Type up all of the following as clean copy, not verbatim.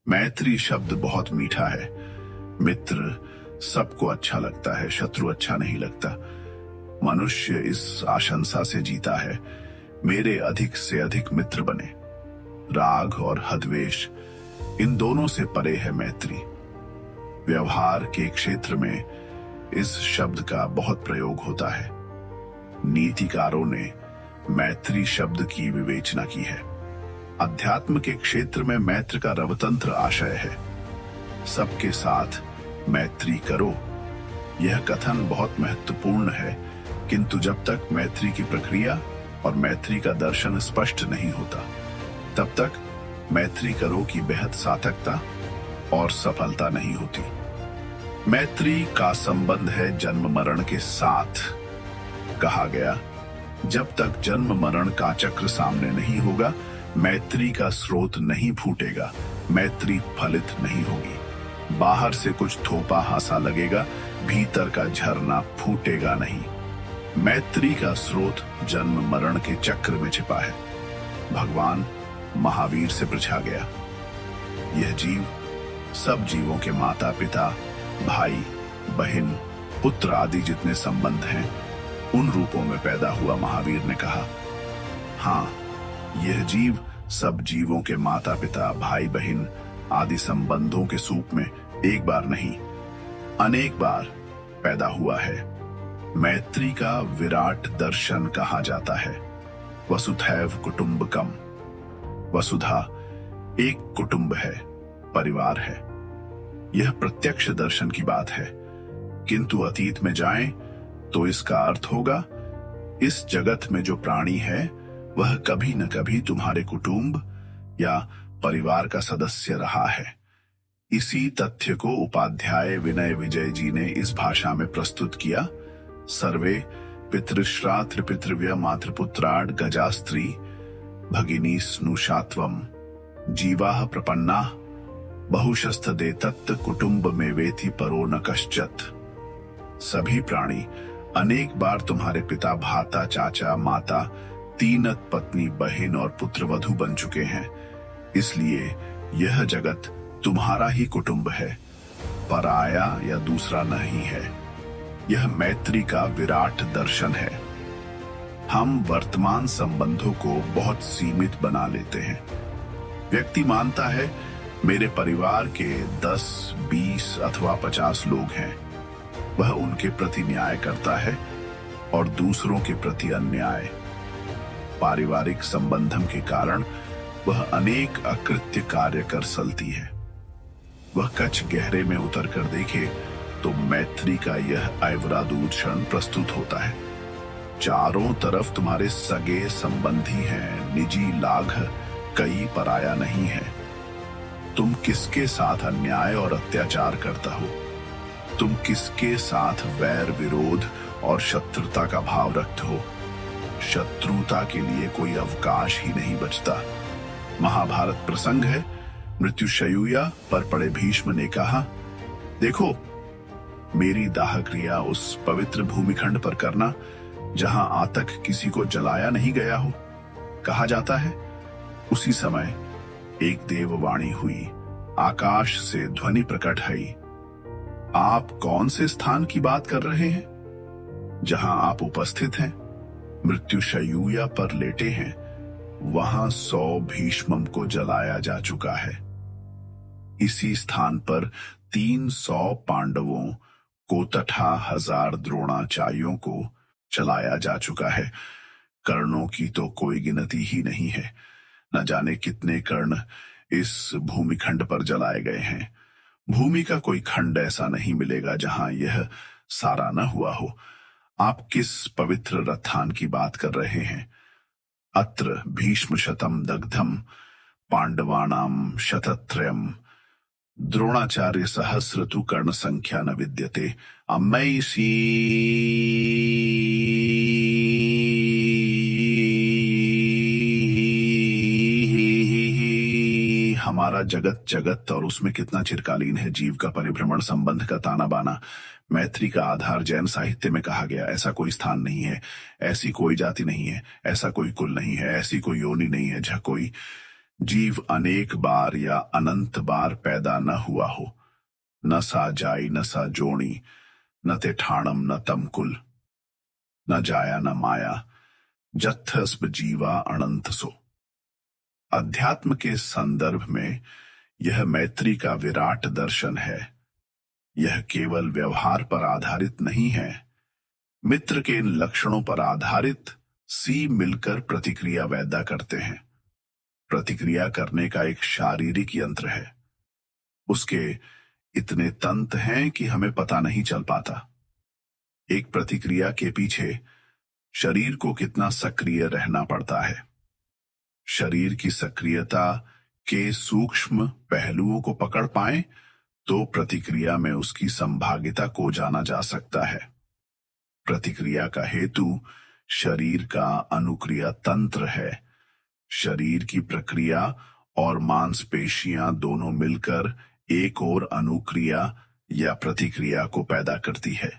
मैत्री शब्द बहुत मीठा है। मित्र सबको अच्छा लगता है, शत्रु अच्छा नहीं लगता। मनुष्य इस आशंसा से जीता है, मेरे अधिक से अधिक मित्र बने। राग और हद्वेष, इन दोनों से परे है मैत्री। व्यवहार के क्षेत्र में इस शब्द का बहुत प्रयोग होता है। नीतिकारों ने मैत्री शब्द की विवेचना की है। अध्यात्म के क्षेत्र में मैत्र का रवतंत्र आशय है। सबके साथ मैत्री करो, यह कथन बहुत महत्वपूर्ण है, किंतु जब तक मैत्री की प्रक्रिया और मैत्री का दर्शन स्पष्ट नहीं होता, तब तक मैत्री करो की बेहद सार्थकता और सफलता नहीं होती। मैत्री का संबंध है जन्म मरण के साथ। कहा गया, जब तक जन्म मरण का चक्र सामने नहीं होगा, मैत्री का स्रोत नहीं फूटेगा, मैत्री फलित नहीं होगी। बाहर से कुछ थोपा हासा लगेगा, भीतर का झरना फूटेगा नहीं। मैत्री का स्रोत जन्म मरण के चक्र में छिपा है। भगवान महावीर से पूछा गया, यह जीव सब जीवों के माता पिता, भाई बहन, पुत्र आदि जितने संबंध हैं, उन रूपों में पैदा हुआ। महावीर ने कहा, हाँ, यह जीव सब जीवों के माता पिता, भाई बहन आदि संबंधों के सूप में एक बार नहीं, अनेक बार पैदा हुआ है। मैत्री का विराट दर्शन कहा जाता है। वसुधैव कुटुंबकम, वसुधा एक कुटुंब है, परिवार है। यह प्रत्यक्ष दर्शन की बात है, किंतु अतीत में जाएं तो इसका अर्थ होगा, इस जगत में जो प्राणी है वह कभी न कभी तुम्हारे कुटुंब या परिवार का सदस्य रहा है। इसी तथ्य को उपाध्याय विनय विजय जी ने इस भाषा में प्रस्तुत किया। सर्वे पितृश्रा त्रिपितृव्य मातृपुत्राड गजा स्त्री भगिनी स्नुषात्वम जीवाह प्रपन्ना बहुशस्तदे तत्त कुटुंब में वेति परो न कश्चित्। सभी प्राणी अनेक बार तुम्हारे पिता, भाता, चाचा, माता, तीनत पत्नी, बहन और पुत्र वधु बन चुके हैं। इसलिए यह जगत तुम्हारा ही कुटुंब है, पराया या दूसरा नहीं है। यह मैत्री का विराट दर्शन है। हम वर्तमान संबंधों को बहुत सीमित बना लेते हैं। व्यक्ति मानता है, मेरे परिवार के 10, 20 अथवा 50 लोग हैं। वह उनके प्रति न्याय करता है और दूसरों के प्रति अन्याय। पारिवारिक संबंधम के कारण वह अनेक अकृत्य कार्य कर सलती है। वह कच्छ गहरे में उतर कर देखे तो मैत्री का यह ऐवरादूत क्षण प्रस्तुत होता है। चारों तरफ तुम्हारे सगे संबंधी हैं, निजी लाघ कई, पराया नहीं है। तुम किसके साथ अन्याय और अत्याचार करता हो? तुम किसके साथ वैर, विरोध और शत्रुता का भाव रखते हो? शत्रुता के लिए कोई अवकाश ही नहीं बचता। महाभारत प्रसंग है। मृत्युशय्या पर पड़े भीष्म ने कहा, देखो, मेरी दाह क्रिया उस पवित्र भूमिखंड पर करना जहां आज तक किसी को जलाया नहीं गया हो। कहा जाता है, उसी समय एक देववाणी हुई, आकाश से ध्वनि प्रकट हुई, आप कौन से स्थान की बात कर रहे हैं? जहां आप उपस्थित हैं, मृत्युशय्या पर लेटे हैं, वहां 100 भीष्मम को जलाया जा चुका है। इसी स्थान पर 300 पांडवों को तथा 1000 द्रोणाचार्यों को जलाया जा चुका है। कर्णों की तो कोई गिनती ही नहीं है। न जाने कितने कर्ण इस भूमिखंड पर जलाए गए हैं। भूमि का कोई खंड ऐसा नहीं मिलेगा जहां यह सारा न हुआ हो। आप किस पवित्र रथान की बात कर रहे हैं? अत्र भीष्म शतम दग्धम पांडवानाम शतत्रयम द्रोणाचार्य सहस्र तु कर्ण संख्या न विद्यते अम्मैसी। हमारा जगत जगत और उसमें कितना चिरकालीन है। जीव का परिभ्रमण, संबंध का ताना बाना, मैत्री का आधार जैन साहित्य में कहा गया। ऐसा कोई स्थान नहीं है, ऐसी कोई जाति नहीं है, ऐसा कोई कुल नहीं है, ऐसी कोई योनि नहीं है जहाँ कोई जीव अनेक बार या अनंत बार पैदा न हुआ हो, न सा जाई न सा जोणी, न ते ठाणम न तमकुल, न जाया न माया, जत्थस्ब जीवा अनंत सो। अध्यात्म के संदर्भ में यह मैत्री का विराट दर्शन है। यह केवल व्यवहार पर आधारित नहीं है। मित्र के इन लक्षणों पर आधारित सी मिलकर प्रतिक्रिया पैदा करते हैं। प्रतिक्रिया करने का एक शारीरिक यंत्र है। उसके इतने तंत्र हैं कि हमें पता नहीं चल पाता। एक प्रतिक्रिया के पीछे शरीर को कितना सक्रिय रहना पड़ता है। शरीर की सक्रियता के सूक्ष्म पहलुओं को पकड़ पाए तो प्रतिक्रिया में उसकी संभाव्यता को जाना जा सकता है। प्रतिक्रिया का हेतु शरीर का अनुक्रिया तंत्र है। शरीर की प्रक्रिया और मांसपेशियां दोनों मिलकर एक और अनुक्रिया या प्रतिक्रिया को पैदा करती है।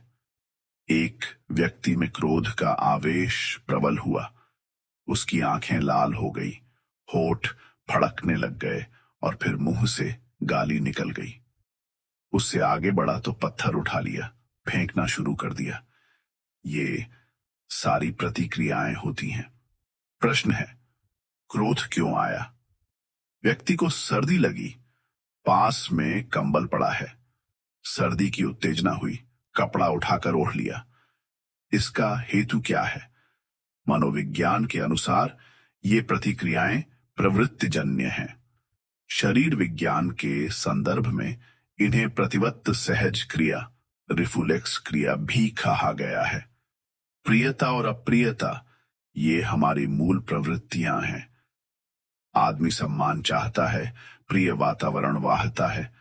एक व्यक्ति में क्रोध का आवेश प्रबल हुआ। उसकी आंखें लाल हो गई, होठ फड़कने लग गए और फिर मुंह से गाली निकल गई। उससे आगे बढ़ा तो पत्थर उठा लिया, फेंकना शुरू कर दिया। ये सारी प्रतिक्रियाएं होती हैं। प्रश्न है, क्रोध क्यों आया? व्यक्ति को सर्दी लगी, पास में कंबल पड़ा है, सर्दी की उत्तेजना हुई, कपड़ा उठाकर ओढ़ लिया। इसका हेतु क्या है? मनोविज्ञान के अनुसार ये प्रतिक्रियाएं प्रवृत्तिजन्य हैं। शरीर विज्ञान के संदर्भ में इन्हें प्रतिवत्त सहज क्रिया, रिफ्लेक्स क्रिया भी कहा गया है। प्रियता और अप्रियता ये हमारी मूल प्रवृत्तियां हैं। आदमी सम्मान चाहता है, प्रिय वातावरण वाहता है।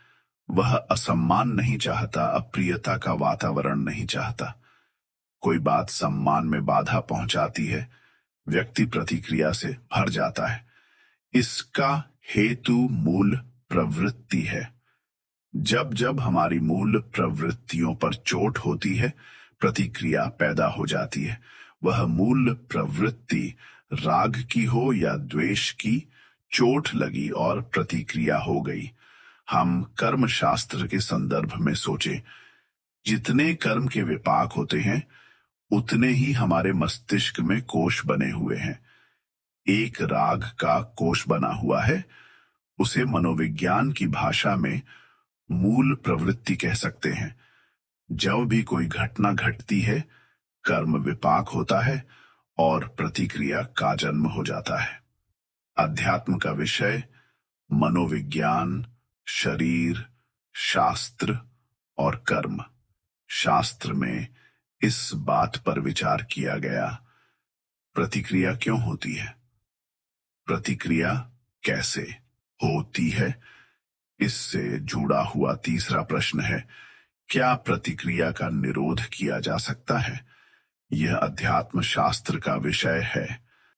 वह असम्मान नहीं चाहता, अप्रियता का वातावरण नहीं चाहता। कोई बात सम्मान में बाधा पहुंचाती है, व्यक्ति प्रतिक्रिया से भर जाता है। इसका हेतु मूल प्रवृत्ति है। जब जब हमारी मूल प्रवृत्तियों पर चोट होती है, प्रतिक्रिया पैदा हो जाती है। वह मूल प्रवृत्ति राग की हो या द्वेष की, चोट लगी और प्रतिक्रिया हो गई। हम कर्म शास्त्र के संदर्भ में सोचें, जितने कर्म के विपाक होते हैं उतने ही हमारे मस्तिष्क में कोश बने हुए हैं। एक राग का कोश बना हुआ है, उसे मनोविज्ञान की भाषा में मूल प्रवृत्ति कह सकते हैं। जब भी कोई घटना घटती है, कर्म विपाक होता है और प्रतिक्रिया का जन्म हो जाता है। अध्यात्म का विषय मनोविज्ञान, शरीर, शास्त्र और कर्म। शास्त्र में इस बात पर विचार किया गया, प्रतिक्रिया क्यों होती है, प्रतिक्रिया कैसे होती है। इससे जुड़ा हुआ तीसरा प्रश्न है, क्या प्रतिक्रिया का निरोध किया जा सकता है? यह अध्यात्म शास्त्र का विषय है।